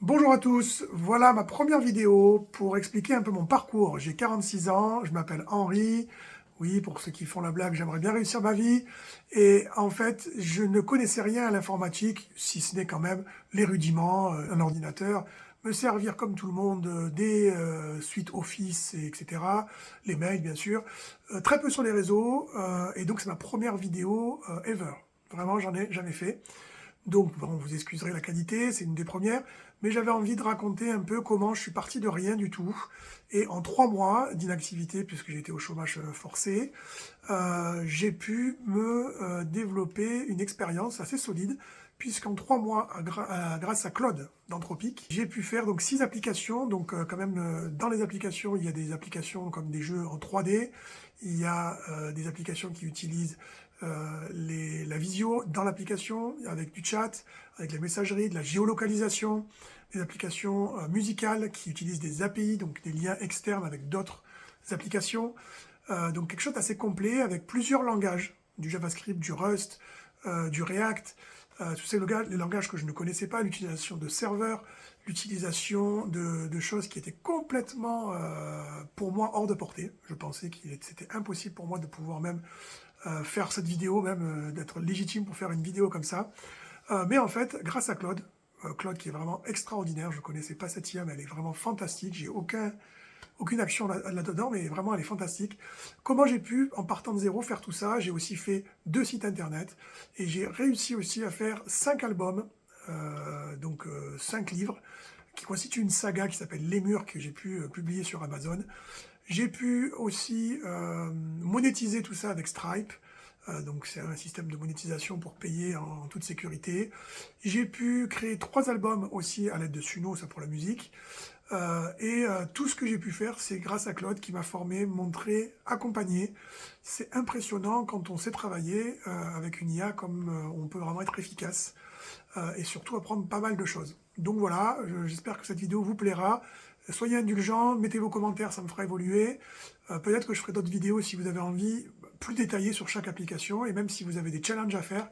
Bonjour à tous, voilà ma première vidéo pour expliquer un peu mon parcours. J'ai 46 ans, je m'appelle Henri. Oui, pour ceux qui font la blague, j'aimerais bien réussir ma vie. Et en fait, je ne connaissais rien à l'informatique, si ce n'est quand même les rudiments, un ordinateur, me servir comme tout le monde des suites Office, etc. Les mails, bien sûr. Très peu sur les réseaux, et donc c'est ma première vidéo ever. Vraiment, j'en ai jamais fait. Donc, bon, vous excuserez la qualité, c'est une des premières, mais j'avais envie de raconter un peu comment je suis parti de rien du tout. Et en 3 mois d'inactivité, puisque j'étais au chômage forcé, j'ai pu me développer une expérience assez solide, puisqu'en 3 mois, grâce à Claude d'Anthropic, j'ai pu faire donc 6 applications. Donc quand même, dans les applications, il y a des applications comme des jeux en 3D, il y a des applications qui utilisent la visio dans l'application, avec du chat, avec la messagerie, de la géolocalisation, des applications musicales qui utilisent des API, donc des liens externes avec d'autres applications. Donc quelque chose d'assez complet avec plusieurs langages, du JavaScript, du Rust, du React, tous les langages que je ne connaissais pas, l'utilisation de serveurs, l'utilisation de choses qui étaient complètement pour moi hors de portée. Je pensais que c'était impossible pour moi de pouvoir même faire cette vidéo, même d'être légitime pour faire une vidéo comme ça. Mais en fait, grâce à Claude, Claude qui est vraiment extraordinaire, je ne connaissais pas cette IA, mais elle est vraiment fantastique, j'ai aucune action là-dedans, mais vraiment elle est fantastique. Comment j'ai pu, en partant de zéro, faire tout ça? J'ai aussi fait 2 sites internet, et j'ai réussi aussi à faire 5 albums, donc 5 livres, qui constituent une saga qui s'appelle Les Murs, que j'ai pu publier sur Amazon. J'ai pu aussi monétiser tout ça avec Stripe. Donc c'est un système de monétisation pour payer en toute sécurité. J'ai pu créer 3 albums aussi à l'aide de Suno, ça pour la musique. Tout ce que j'ai pu faire, c'est grâce à Claude qui m'a formé, montré, accompagné. C'est impressionnant quand on sait travailler avec une IA comme on peut vraiment être efficace et surtout apprendre pas mal de choses. Donc voilà, j'espère que cette vidéo vous plaira. Soyez indulgents, mettez vos commentaires, ça me fera évoluer. Peut-être que je ferai d'autres vidéos si vous avez envie, plus détaillées sur chaque application, et même si vous avez des challenges à faire,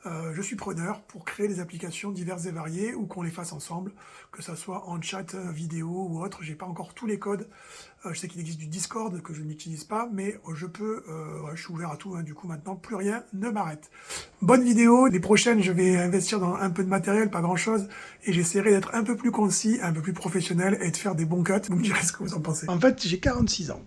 je suis preneur pour créer des applications diverses et variées ou qu'on les fasse ensemble, que ça soit en chat vidéo ou autre. J'ai pas encore tous les codes. Je sais qu'il existe du Discord que je n'utilise pas, mais ouais, je suis ouvert à tout, hein. Du coup maintenant plus rien ne m'arrête. Bonne vidéo. Les prochaines, je vais investir dans un peu de matériel, pas grand chose, et j'essaierai d'être un peu plus concis, un peu plus professionnel et de faire des bons cuts. Vous me direz ce que vous en pensez. En fait, j'ai 46 ans.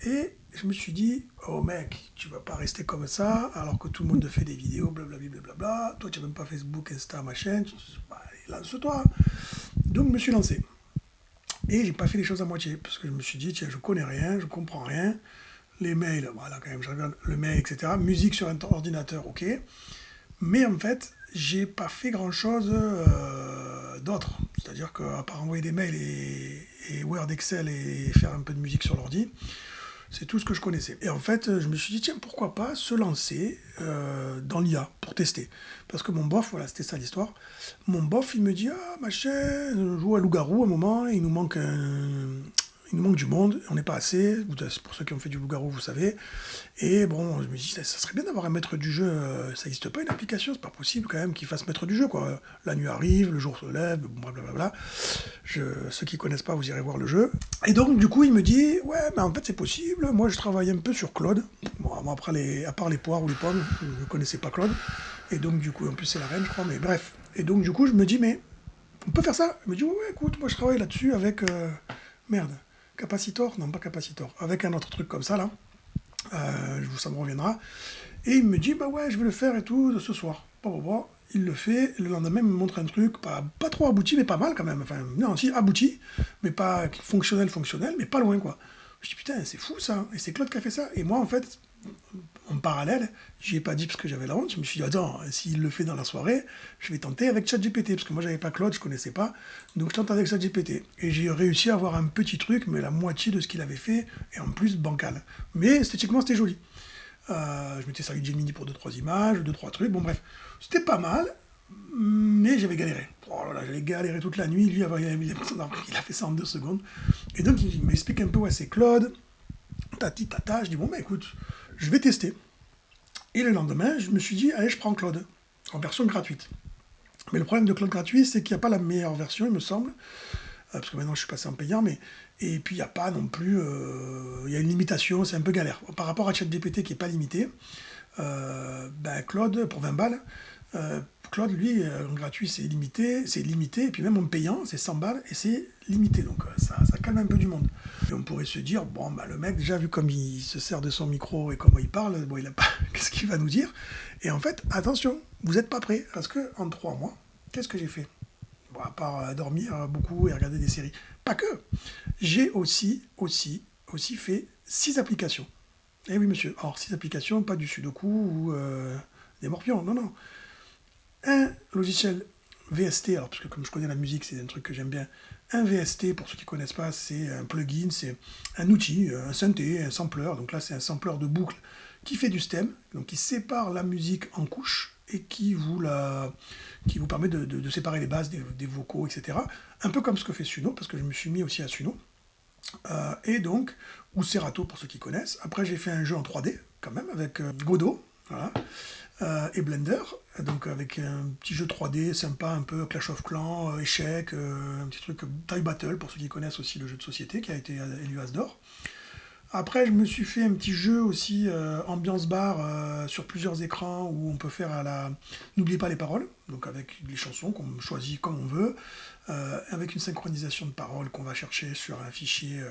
Et je me suis dit, oh mec, tu vas pas rester comme ça, alors que tout le monde fait des vidéos, blablabla, blablabla. Toi, tu n'as même pas Facebook, Insta, machin. Bah, lance-toi. Donc, je me suis lancé. Et j'ai pas fait les choses à moitié, parce que je me suis dit, tiens, je connais rien, je comprends rien. Les mails, voilà, quand même, je regarde le mail, etc. Musique sur un ordinateur, ok. Mais en fait, j'ai pas fait grand chose d'autre. C'est-à-dire qu'à part envoyer des mails et Word, Excel et faire un peu de musique sur l'ordi, c'est tout ce que je connaissais. Et en fait, je me suis dit, tiens, pourquoi pas se lancer dans l'IA pour tester. Parce que mon boss, voilà, c'était ça l'histoire. Mon boss, il me dit, ah, machin, on joue à loup-garou à un moment, il nous manque du monde, on n'est pas assez. Pour ceux qui ont fait du loup-garou, vous savez. Et bon, je me dis, ça serait bien d'avoir un maître du jeu. Ça n'existe pas une application, c'est pas possible quand même qu'il fasse maître du jeu, quoi. La nuit arrive, le jour se lève, blablabla. Ceux qui connaissent pas, vous irez voir le jeu. Et donc, du coup, il me dit, ouais, mais en fait, c'est possible. Moi, je travaille un peu sur Claude. Bon, après, à part les poires ou les pommes, je ne connaissais pas Claude. Et donc, du coup, en plus, c'est la reine, je crois, mais bref. Et donc, du coup, je me dis, mais on peut faire ça. Il me dit, ouais, écoute, moi, je travaille là-dessus avec. Merde. Capacitor? Non, pas Capacitor. Avec un autre truc comme ça, là. Ça me reviendra. Et il me dit, bah ouais, je vais le faire et tout, de ce soir. Bon, bon, bon. Il le fait, le lendemain, il me montre un truc, pas trop abouti, mais pas mal quand même. Enfin, non, si, abouti, mais pas fonctionnel, mais pas loin, quoi. Je dis, putain, c'est fou ça, et c'est Claude qui a fait ça. Et moi, en fait, en parallèle, j'y ai pas dit parce que j'avais la honte, je me suis dit, attends, s'il le fait dans la soirée, je vais tenter avec ChatGPT, parce que moi, j'avais pas Claude, je connaissais pas, donc je tente avec ChatGPT. Et j'ai réussi à avoir un petit truc, mais la moitié de ce qu'il avait fait, et en plus bancal. Mais esthétiquement, c'était joli. Je m'étais servi de Gemini pour deux trois images, deux trois trucs. Bon, bref, c'était pas mal, mais j'avais galéré. Oh là là, j'avais galéré toute la nuit. Lui, il a fait ça en 2 secondes. Et donc, il m'explique un peu, ouais, c'est Claude, tati tata. Je dis, bon, bah écoute, je vais tester. Et le lendemain, je me suis dit, allez, je prends Claude, en version gratuite. Mais le problème de Claude gratuit, c'est qu'il n'y a pas la meilleure version, il me semble, parce que maintenant je suis passé en payant, mais et puis il n'y a pas non plus, il y a une limitation, c'est un peu galère. Par rapport à ChatGPT qui n'est pas limité, Claude, pour 20 balles, Claude, lui, en gratuit, c'est limité, et puis même en payant, c'est 100 balles, et c'est limité, donc ça calme un peu du monde. Et on pourrait se dire, bon, le mec, déjà vu comme il se sert de son micro et comment il parle, bon, il a pas, qu'est-ce qu'il va nous dire? Et en fait, attention, vous n'êtes pas prêts, parce que en 3 mois, qu'est-ce que j'ai fait? Bon, à part dormir beaucoup et regarder des séries. Pas que. J'ai aussi fait 6 applications. Eh oui, monsieur. Alors, 6 applications, pas du Sudoku ou des morpions. Non, non. Un logiciel VST, alors parce que comme je connais la musique, c'est un truc que j'aime bien. Un VST, pour ceux qui ne connaissent pas, c'est un plugin, c'est un outil, un synthé, un sampler. Donc là, c'est un sampler de boucle qui fait du stem, donc qui sépare la musique en couches et qui vous permet de séparer les basses des vocaux, etc. Un peu comme ce que fait Suno, parce que je me suis mis aussi à Suno. Et donc, ou Serato pour ceux qui connaissent. Après, j'ai fait un jeu en 3D, quand même, avec Godot. Voilà. Et Blender, donc avec un petit jeu 3D sympa, un peu Clash of Clans, échecs, un petit truc Die Battle pour ceux qui connaissent aussi le jeu de société qui a été élu As d'or. Après, je me suis fait un petit jeu aussi ambiance bar sur plusieurs écrans où on peut faire à la. N'oubliez pas les paroles, donc avec les chansons qu'on choisit comme on veut, avec une synchronisation de paroles qu'on va chercher sur un fichier,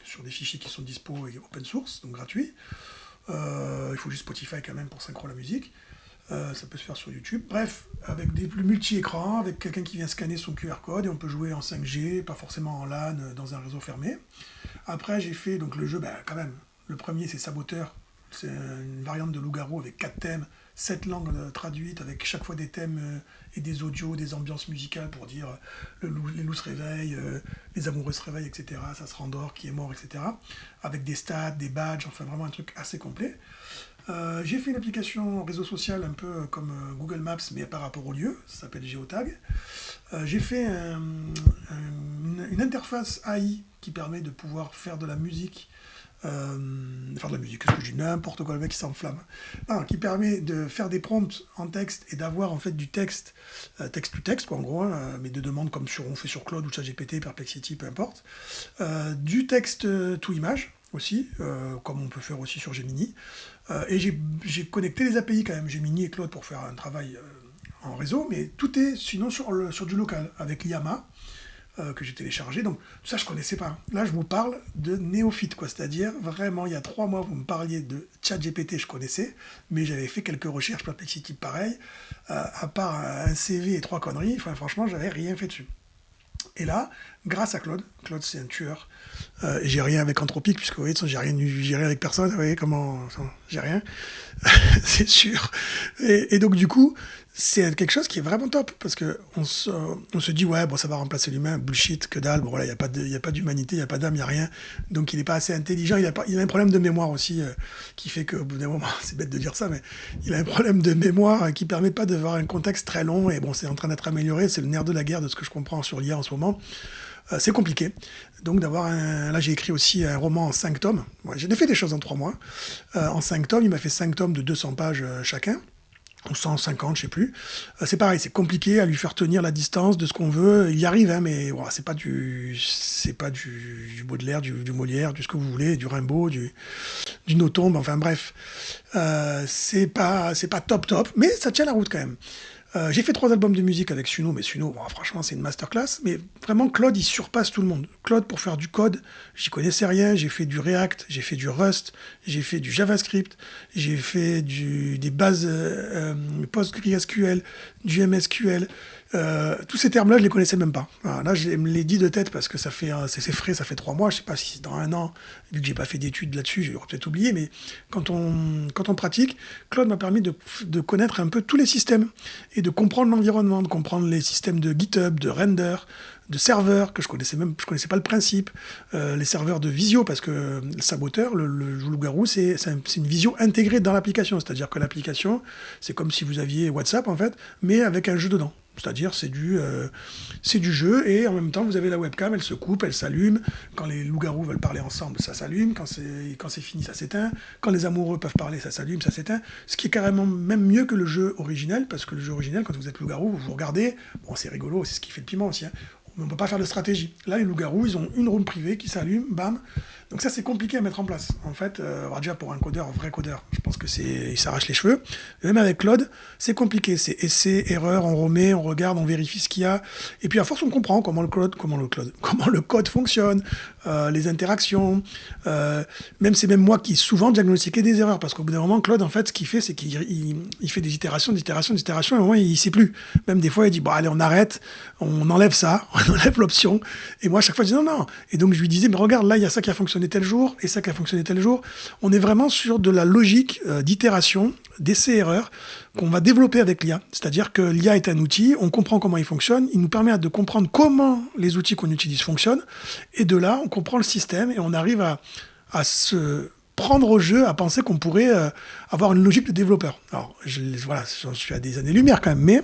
sur des fichiers qui sont dispo et open source, donc gratuits. Il faut juste Spotify quand même pour synchro la musique. Ça peut se faire sur YouTube. Bref, avec des plus multi-écrans, avec quelqu'un qui vient scanner son QR code et on peut jouer en 5G, pas forcément en LAN, dans un réseau fermé. Après, j'ai fait donc le jeu, quand même. Le premier, c'est Saboteur. C'est une variante de Loup-garou avec 4 thèmes, 7 langues traduites, avec chaque fois des thèmes et des audios, des ambiances musicales pour dire les loups se réveillent, les amoureux se réveillent, etc. Ça se rendort, qui est mort, etc. Avec des stats, des badges, enfin vraiment un truc assez complet. J'ai fait une application réseau social un peu comme Google Maps, mais par rapport au lieu, ça s'appelle Geotag. J'ai fait une interface AI qui permet de pouvoir faire de la musique. Faire de la musique, qu'est-ce que je dis? N'importe quoi, le mec qui s'enflamme. Non, qui permet de faire des prompts en texte et d'avoir en fait du texte, texte to texte, quoi, en gros, hein, mais de demandes comme on fait sur Claude ou ChatGPT, Perplexity, peu importe. Du texte to image aussi, comme on peut faire aussi sur Gemini. Et j'ai connecté les API quand même, Gemini et Claude pour faire un travail en réseau, mais tout est sinon sur du local, avec l'IAMA que j'ai téléchargé. Donc tout ça, je connaissais pas. Là, je vous parle de néophyte, quoi. C'est-à-dire, vraiment, il y a 3 mois, vous me parliez de ChatGPT, je connaissais, mais j'avais fait quelques recherches, Perplexity pareil, à part un CV et 3 conneries, enfin, franchement, j'avais rien fait dessus. Et là, grâce à Claude c'est un tueur. Et j'ai rien avec Anthropique, puisque vous voyez, j'ai rien avec personne, vous voyez comment, j'ai rien. C'est sûr. Et donc, du coup, c'est quelque chose qui est vraiment top, parce que on se dit, ouais, bon, ça va remplacer l'humain, bullshit, que dalle, bon, voilà, il n'y a pas d'humanité, il n'y a pas d'âme, il n'y a rien. Donc, il n'est pas assez intelligent, il a un problème de mémoire aussi, qui fait qu'au bout d'un moment, c'est bête de dire ça, mais il a un problème de mémoire qui ne permet pas de voir un contexte très long, et bon, c'est en train d'être amélioré, c'est le nerf de la guerre de ce que je comprends sur l'IA en ce moment. C'est compliqué. Donc d'avoir un. Là, j'ai écrit aussi un roman en 5 tomes. Ouais, j'ai fait des choses en 3 mois. En 5 tomes, il m'a fait 5 tomes de 200 pages chacun, ou 150, je sais plus. C'est pareil, c'est compliqué à lui faire tenir la distance de ce qu'on veut. Il y arrive, hein, mais voilà, c'est pas du Baudelaire, du Molière, du ce que vous voulez, du Rimbaud, du Nothomb, enfin bref. C'est pas top top, mais ça tient la route quand même. J'ai fait 3 albums de musique avec Suno, mais Suno, bon, franchement, c'est une masterclass. Mais vraiment, Claude, il surpasse tout le monde. Claude, pour faire du code, j'y connaissais rien. J'ai fait du React, j'ai fait du Rust, j'ai fait du JavaScript, j'ai fait des bases PostgreSQL, du MSQL. Tous ces termes-là, je les connaissais même pas. Voilà, là, je me les dis de tête parce que c'est frais, ça fait 3 mois. Je sais pas si dans un an, vu que j'ai pas fait d'études là-dessus, j'aurais peut-être oublié. Mais quand on pratique, Claude m'a permis de connaître un peu tous les systèmes et de comprendre l'environnement, de comprendre les systèmes de GitHub, de render, de serveurs que je connaissais pas le principe, les serveurs de visio parce que le saboteur, le loup-garou, c'est une visio intégrée dans l'application, c'est-à-dire que l'application, c'est comme si vous aviez WhatsApp en fait, mais avec un jeu dedans. C'est-à-dire, c'est du jeu, et en même temps, vous avez la webcam, elle se coupe, elle s'allume. Quand les loups-garous veulent parler ensemble, ça s'allume. Quand c'est fini, ça s'éteint. Quand les amoureux peuvent parler, ça s'allume, ça s'éteint. Ce qui est carrément même mieux que le jeu originel, parce que le jeu original, quand vous êtes loup-garou, vous vous regardez. Bon, c'est rigolo, c'est ce qui fait le piment aussi, hein. On ne peut pas faire de stratégie. Là, les loups-garous, ils ont une room privée qui s'allume, bam. Donc ça, c'est compliqué à mettre en place. En fait, déjà pour un codeur, un vrai codeur, je pense que il s'arrache les cheveux. Et même avec Claude, c'est compliqué. C'est essai, erreur, on remet, on regarde, on vérifie ce qu'il y a. Et puis à force, on comprend comment le code fonctionne, les interactions. C'est même moi qui souvent diagnostiquais des erreurs, parce qu'au bout d'un moment, Claude, en fait, ce qu'il fait, c'est qu'il fait des itérations, et à un moment, il ne sait plus. Même des fois, il dit, bon, allez, on arrête, on enlève ça, on enlève l'option. Et moi, à chaque fois, je dis, non, non. Et donc, je lui disais, mais regarde, là, il y a ça qui a fonctionné tel jour, et ça qui a fonctionné tel jour. On est vraiment sur de la logique d'itération, d'essai-erreur, qu'on va développer avec l'IA. C'est-à-dire que l'IA est un outil, on comprend comment il fonctionne, il nous permet de comprendre comment les outils qu'on utilise fonctionnent, et de là, on comprend le système, et on arrive à se prendre au jeu, à penser qu'on pourrait avoir une logique de développeur. Alors, voilà, j'en suis à des années-lumière quand même, mais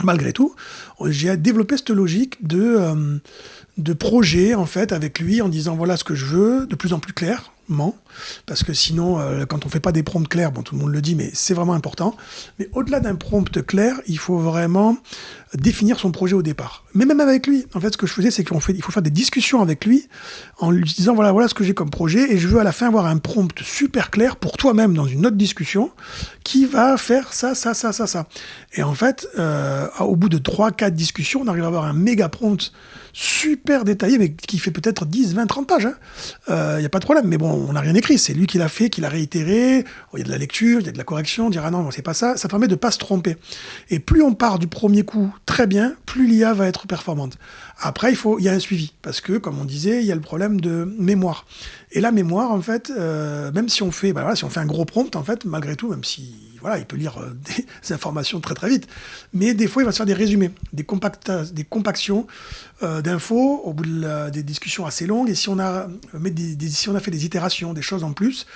malgré tout, j'ai développé cette logique de projet, en fait, avec lui, en disant voilà ce que je veux, de plus en plus clairement, parce que sinon, quand on fait pas des prompts clairs, bon, tout le monde le dit, mais c'est vraiment important. Mais au-delà d'un prompt clair, il faut vraiment définir son projet au départ. Mais même avec lui, en fait, ce que je faisais, c'est il faut faire des discussions avec lui, en lui disant voilà ce que j'ai comme projet, et je veux à la fin avoir un prompt super clair pour toi-même dans une autre discussion, qui va faire ça, ça, ça, ça, ça. Et en fait, au bout de 3-4 discussions, on arrive à avoir un méga prompt super détaillé, mais qui fait peut-être 10, 20, 30 pages. Il n'y a pas de problème, mais bon, on n'a rien écrit. C'est lui qui l'a fait, qui l'a réitéré. Il y a de la lecture, il y a de la correction, dire ah non, c'est pas ça. Ça permet de ne pas se tromper. Et plus on part du premier coup très bien, plus l'IA va être performante. Après, il y a un suivi, parce que, comme on disait, il y a le problème de mémoire. Et la mémoire, en fait, même si on fait, si on fait un gros prompt, en fait, malgré tout, même si, il peut lire des informations très très vite, mais des fois, il va se faire des résumés, des compactions d'infos au bout des discussions assez longues. Et si on a, si on a fait des itérations, des choses en plus,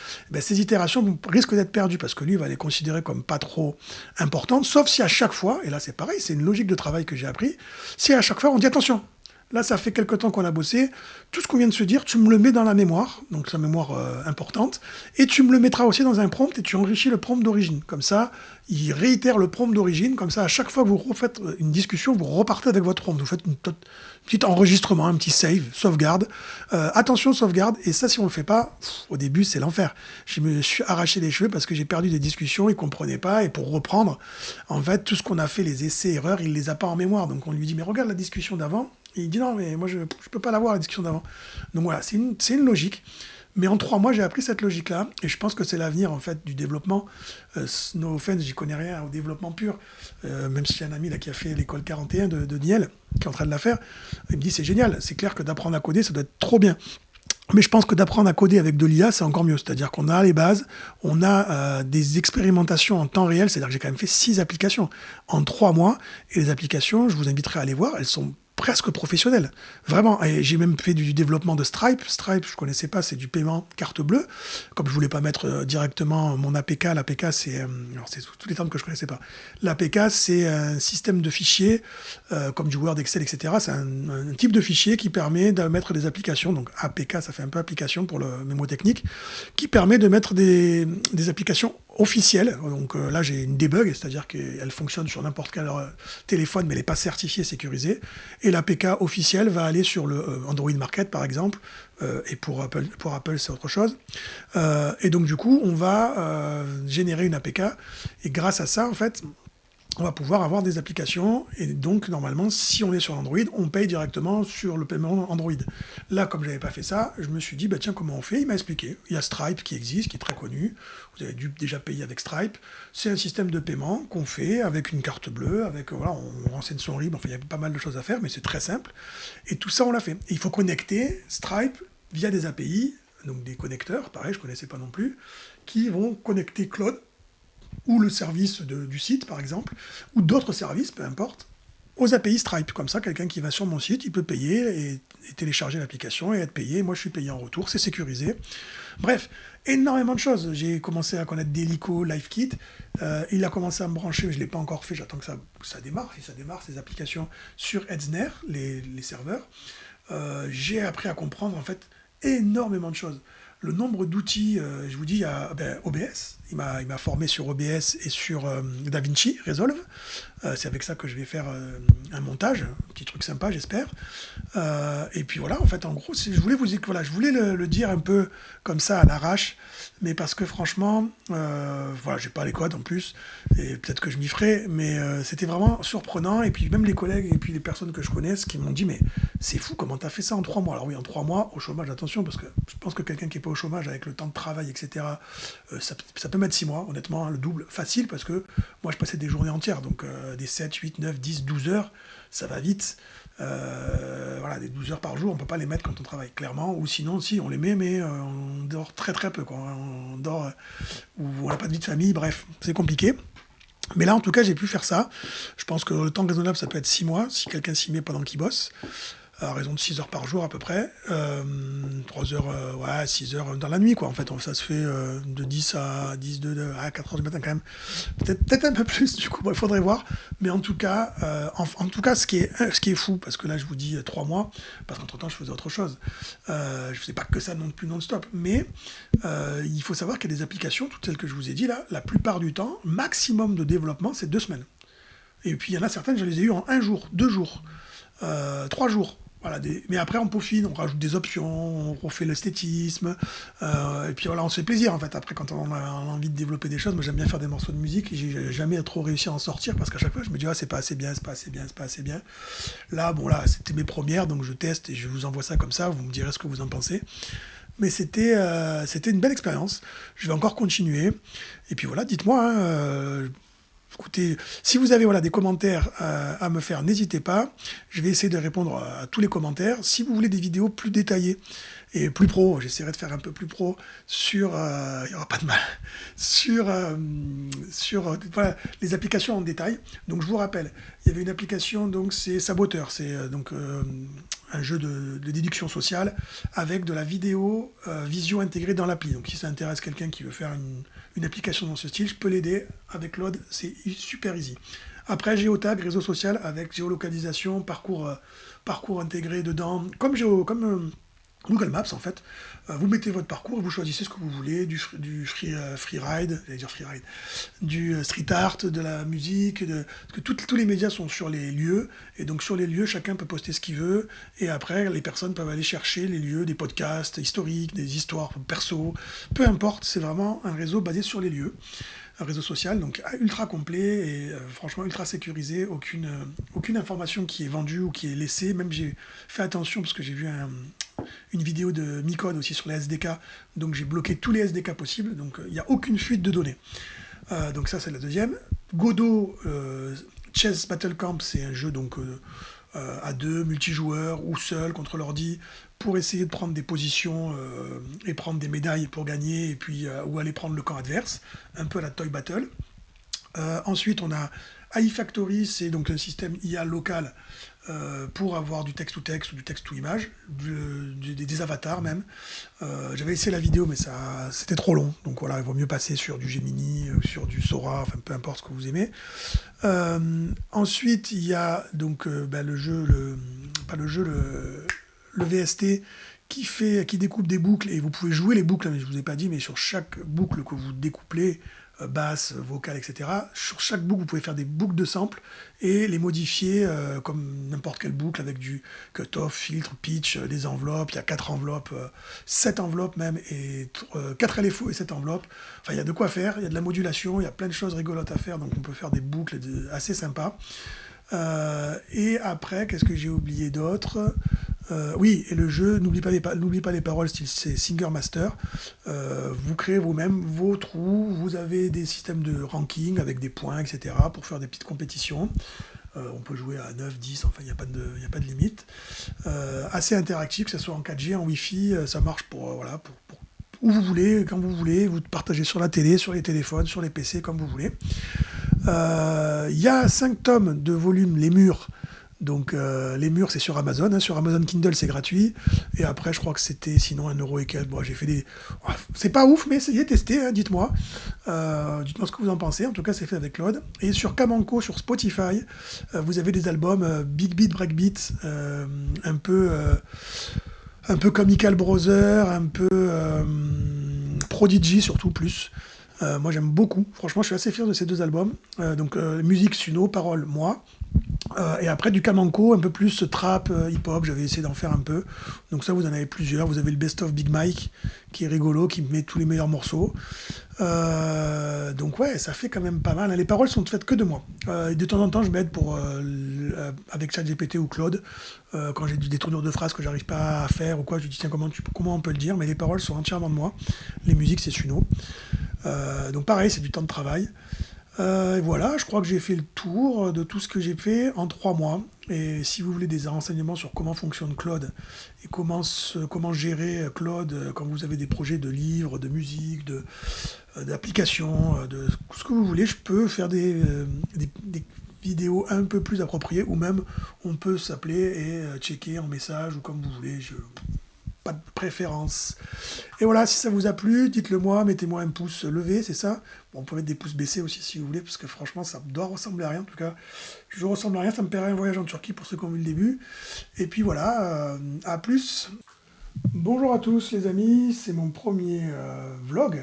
ces itérations risquent d'être perdues, parce que lui, il va les considérer comme pas trop importantes, sauf si à chaque fois, et là c'est pareil, c'est une logique de travail que j'ai appris, si à chaque fois on dit attention, là, ça fait quelque temps qu'on a bossé. Tout ce qu'on vient de se dire, tu me le mets dans la mémoire, donc la mémoire importante, et tu me le mettras aussi dans un prompt, et tu enrichis le prompt d'origine. Comme ça, il réitère le prompt d'origine. Comme ça, à chaque fois que vous refaites une discussion, vous repartez avec votre prompt. Vous faites un petit enregistrement, un petit save, sauvegarde. Attention, sauvegarde. Et ça, si on ne le fait pas, au début, c'est l'enfer. Je me suis arraché les cheveux parce que j'ai perdu des discussions, il ne comprenait pas. Et pour reprendre, en fait, tout ce qu'on a fait, les essais-erreurs, il ne les a pas en mémoire. Donc on lui dit, mais regarde la discussion d'avant. Et il dit non, mais moi je ne peux pas l'avoir, la discussion d'avant. Donc voilà, c'est une logique. Mais en 3 mois, j'ai appris cette logique-là, et je pense que c'est l'avenir en fait du développement. No offense, j'y connais rien au développement pur, même si j'ai un ami là qui a fait l'école 41 de Niel, qui est en train de la faire. Il me dit c'est génial, c'est clair que d'apprendre à coder, ça doit être trop bien. Mais je pense que d'apprendre à coder avec de l'IA, c'est encore mieux. C'est-à-dire qu'on a les bases, on a des expérimentations en temps réel, c'est-à-dire que j'ai quand même fait 6 applications en 3 mois, et les applications, je vous inviterai à aller voir, elles sont presque professionnelles. Vraiment. Et j'ai même fait du développement de Stripe. Stripe, je ne connaissais pas, c'est du paiement carte bleue. Comme je ne voulais pas mettre directement mon APK, l'APK, alors c'est tous les termes que je ne connaissais pas. L'APK, c'est un système de fichiers, comme du Word, Excel, etc. C'est un type de fichier qui permet de mettre des applications. Donc APK, ça fait un peu application pour le mémotechnique, qui permet de mettre des applications officielle. Donc là, j'ai une debug, c'est-à-dire qu'elle fonctionne sur n'importe quel téléphone, mais elle n'est pas certifiée, sécurisée. Et l'APK officielle va aller sur le Android Market, par exemple, et pour Apple, c'est autre chose. Et donc, du coup, on va générer une APK, et grâce à ça, en fait, on va pouvoir avoir des applications, et donc normalement, si on est sur Android, on paye directement sur le paiement Android. Là, comme je n'avais pas fait ça, je me suis dit, tiens, comment on fait? Il m'a expliqué. Il y a Stripe qui existe, qui est très connu. Vous avez dû déjà payer avec Stripe. C'est un système de paiement qu'on fait avec une carte bleue, on renseigne son RIB, enfin il y a pas mal de choses à faire, mais c'est très simple. Et tout ça, on l'a fait. Et il faut connecter Stripe via des API, donc des connecteurs, pareil, je ne connaissais pas non plus, qui vont connecter Claude ou le service du site, par exemple, ou d'autres services, peu importe. aux API Stripe. Comme ça, quelqu'un qui va sur mon site, il peut payer et télécharger l'application et être payé. Moi, je suis payé en retour, c'est sécurisé. Bref, énormément de choses. J'ai commencé à connaître Delico, LiveKit. Il a commencé à me brancher, mais je ne l'ai pas encore fait. J'attends que ça démarre. Si ça démarre, ces applications sur Hetzner, les serveurs. J'ai appris à comprendre en fait énormément de choses. Le nombre d'outils, je vous dis, il y a OBS. Il m'a formé sur OBS et sur DaVinci Resolve. C'est avec ça que je vais faire un montage, un petit truc sympa, j'espère. Et puis voilà, en fait, en gros, je voulais vous dire, voilà, je voulais le dire un peu comme ça à l'arrache, mais parce que franchement, voilà, j'ai pas les codes en plus, et peut-être que je m'y ferai, mais c'était vraiment surprenant. Et puis même les collègues et puis les personnes que je connais qui m'ont dit, mais c'est fou, comment t'as fait ça en 3 mois? Alors oui, en 3 mois, au chômage, attention, parce que je pense que quelqu'un qui est pas au chômage avec le temps de travail, etc., ça peut mettre 6 mois, honnêtement, hein, le double, facile, parce que moi je passais des journées entières, donc des 7, 8, 9, 10, 12 heures, ça va vite. Voilà, des 12 heures par jour, on peut pas les mettre quand on travaille, clairement. Ou sinon, si, on les met, mais on dort très très peu, quoi. On dort, ou on n'a pas de vie de famille, bref, c'est compliqué. Mais là, en tout cas, j'ai pu faire ça. Je pense que le temps raisonnable, ça peut être 6 mois, si quelqu'un s'y met pendant qu'il bosse, à raison de 6 heures par jour à peu près. 3 heures, ouais, 6 heures dans la nuit, quoi. En fait, ça se fait de 10 à 10, à 4 heures du matin quand même. Peut-être un peu plus, du coup, il faudrait voir. Mais en tout cas, en tout cas, ce qui est fou, parce que là, je vous dis 3 mois, parce qu'entre-temps, je faisais autre chose. Je faisais pas que ça non plus non-stop. Mais il faut savoir qu'il y a des applications, toutes celles que je vous ai dit là, la plupart du temps, maximum de développement, c'est 2 semaines. Et puis, il y en a certaines, je les ai eues en 1 jour, 2 jours, 3 jours. Voilà, mais après on peaufine, on rajoute des options, on refait l'esthétisme, et puis voilà, on se fait plaisir en fait. Après, quand on a envie de développer des choses, moi j'aime bien faire des morceaux de musique, et j'ai jamais trop réussi à en sortir parce qu'à chaque fois je me dis, ah, c'est pas assez bien, c'est pas assez bien, c'est pas assez bien. Là, bon, là, c'était mes premières, donc je teste et je vous envoie ça comme ça, vous me direz ce que vous en pensez. Mais c'était une belle expérience. Je vais encore continuer. Et puis voilà, dites-moi, hein, écoutez, si vous avez voilà, des commentaires à me faire, n'hésitez pas. Je vais essayer de répondre à tous les commentaires. Si vous voulez des vidéos plus détaillées et plus pro, j'essaierai de faire un peu plus pro sur, il n'y aura pas de mal, sur, voilà, les applications en détail. Donc je vous rappelle, il y avait une application, donc c'est Saboteur, c'est un jeu de déduction sociale avec de la vidéo visio intégrée dans l'appli. Donc si ça intéresse quelqu'un qui veut faire une application dans ce style, je peux l'aider avec Load, c'est super easy. Après, Géotag, réseau social avec géolocalisation, parcours intégré dedans, comme Google Maps en fait. Vous mettez votre parcours et vous choisissez ce que vous voulez, du freeride, j'allais dire freeride, du street art, de la musique, parce que tous les médias sont sur les lieux, et donc sur les lieux, chacun peut poster ce qu'il veut, et après, les personnes peuvent aller chercher les lieux, des podcasts historiques, des histoires perso, peu importe, c'est vraiment un réseau basé sur les lieux, un réseau social, donc ultra complet et franchement ultra sécurisé, aucune information qui est vendue ou qui est laissée, même j'ai fait attention parce que j'ai vu une vidéo de Micode aussi sur les SDK, donc j'ai bloqué tous les SDK possibles, donc il n'y a aucune fuite de données. Donc ça c'est la deuxième. Godot Chess Battle Camp, c'est un jeu donc à deux, multijoueur ou seul contre l'ordi pour essayer de prendre des positions et prendre des médailles pour gagner et puis ou aller prendre le camp adverse, un peu à la Toy Battle. Ensuite, on a iFactory, c'est donc un système IA local pour avoir du texte-to-texte ou du texte-to-image, des avatars même. J'avais essayé la vidéo, mais c'était trop long. Donc voilà, il vaut mieux passer sur du Gemini, sur du Sora, enfin peu importe ce que vous aimez. Ensuite, il y a donc le jeu, pas le jeu, le VST qui découpe des boucles et vous pouvez jouer les boucles, mais je vous ai pas dit, mais sur chaque boucle que vous découplez, basse, vocale, etc. Sur chaque boucle, vous pouvez faire des boucles de samples et les modifier comme n'importe quelle boucle avec du cut-off, filtre, pitch, des enveloppes. Il y a 4 enveloppes, 7 enveloppes même, et 4 LFO et 7 enveloppes. Enfin, il y a de quoi faire, il y a de la modulation, il y a plein de choses rigolotes à faire, donc on peut faire des boucles assez sympas. Et après, qu'est-ce que j'ai oublié d'autre? Oui, et le jeu, n'oublie pas les paroles, c'est Singer Master. Vous créez vous-même vos trous, vous avez des systèmes de ranking avec des points, etc. pour faire des petites compétitions. On peut jouer à 9, 10, enfin il n'y a pas de limite. Assez interactif, que ce soit en 4G, en Wi-Fi, ça marche voilà, pour où vous voulez, quand vous voulez, vous partagez sur la télé, sur les téléphones, sur les PC, comme vous voulez. Il y a 5 tomes de volume Les Murs. Donc les murs c'est sur Amazon, hein. Sur Amazon Kindle c'est gratuit. Et après je crois que c'était sinon 1 € et quelques. Bon, j'ai fait des... Oh, c'est pas ouf mais essayez, testez, hein, dites-moi. Dites-moi ce que vous en pensez. En tout cas c'est fait avec Claude. Et sur Kamanko, sur Spotify, vous avez des albums Big Beat, Breakbeat, un peu Comical Brother, un peu Prodigy surtout plus. Moi j'aime beaucoup, franchement je suis assez fier de ces 2 albums. Donc musique Suno, paroles moi. Et après du Kamanko, un peu plus trap, hip-hop, j'avais essayé d'en faire un peu. Donc ça vous en avez plusieurs, vous avez le Best of Big Mike qui est rigolo, qui met tous les meilleurs morceaux. Donc ouais, ça fait quand même pas mal, hein. Les paroles sont faites que de moi. Et de temps en temps je m'aide avec ChatGPT ou Claude, quand j'ai des tournures de phrases que j'arrive pas à faire ou quoi, je dis tiens comment on peut le dire, mais les paroles sont entièrement de moi. Les musiques c'est Suno. Donc pareil, c'est du temps de travail. Et voilà, je crois que j'ai fait le tour de tout ce que j'ai fait en 3 mois. Et si vous voulez des renseignements sur comment fonctionne Claude et comment gérer Claude quand vous avez des projets de livres, de musique, d'applications, de ce que vous voulez, je peux faire des vidéos un peu plus appropriées ou même on peut s'appeler et checker en message ou comme vous voulez. Pas de préférence. Et voilà, si ça vous a plu, dites-le moi, mettez-moi un pouce levé, c'est ça. Bon, on peut mettre des pouces baissés aussi si vous voulez, parce que franchement, ça doit ressembler à rien. En tout cas, je ressemble à rien, ça me paierait un voyage en Turquie pour ceux qui ont vu le début. Et puis voilà, à plus. Bonjour à tous les amis, c'est mon premier vlog.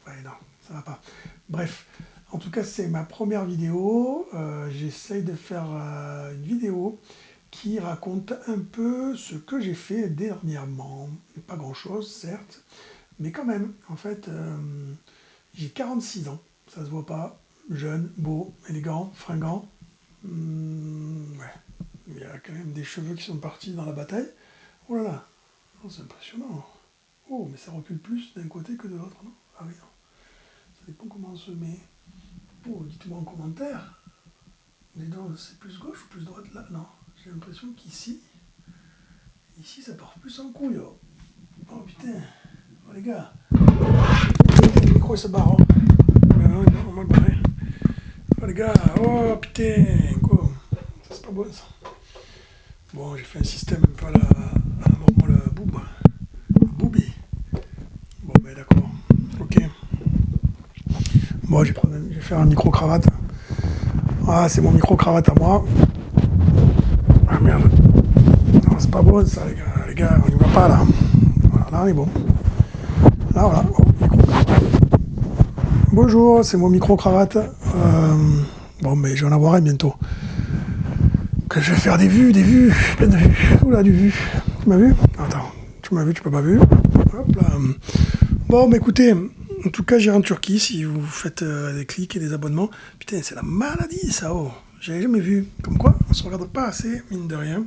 Ouais, non, ça va pas. Bref, en tout cas, c'est ma première vidéo. J'essaye de faire une vidéo qui raconte un peu ce que j'ai fait dernièrement. Pas grand-chose, certes, mais quand même. En fait, j'ai 46 ans, ça se voit pas. Jeune, beau, élégant, fringant. Ouais, il y a quand même des cheveux qui sont partis dans la bataille. Oh là là, oh, c'est impressionnant. Oh, mais ça recule plus d'un côté que de l'autre, non? Ah oui, non. Ça dépend comment on se met. Oh, dites-moi en commentaire. Les dents, c'est plus gauche ou plus droite là? Non, j'ai l'impression ici ça part plus en couille. Oh, oh putain, oh les gars. Le micro il se barre. Oh. Non, on va le barrer. Oh les gars, oh putain, quoi. Ça c'est pas bon ça. Bon, j'ai fait un système un peu à la mormole boob. Booby. Bon, ben d'accord. Ok. Bon, je vais faire un micro-cravate. Ah, c'est mon micro-cravate à moi. Ah merde. Non, c'est pas bon ça, les gars. Les gars, on y va pas là. Voilà, là, on est bon. Là, voilà. Oh, micro-cravate. Bonjour, c'est mon micro-cravate. Bon, mais je vais en avoir un bientôt. Que je vais faire des vues, plein de vues. Oula, du vu. Tu m'as vu? Attends, tu m'as vu, tu peux pas vu. Hop là. Bon, bah écoutez, en tout cas, j'irai en Turquie si vous faites des clics et des abonnements. Putain, c'est la maladie ça, oh. J'avais jamais vu. Comme quoi, on se regarde pas assez, mine de rien.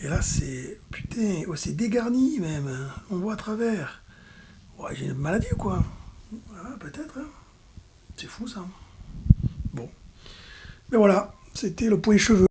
Et là, c'est. Putain, oh, c'est dégarni même. On voit à travers. Ouais, j'ai une maladie ou quoi? Ah, peut-être, hein. C'est fou ça. Bon. Mais voilà, c'était le point cheveux.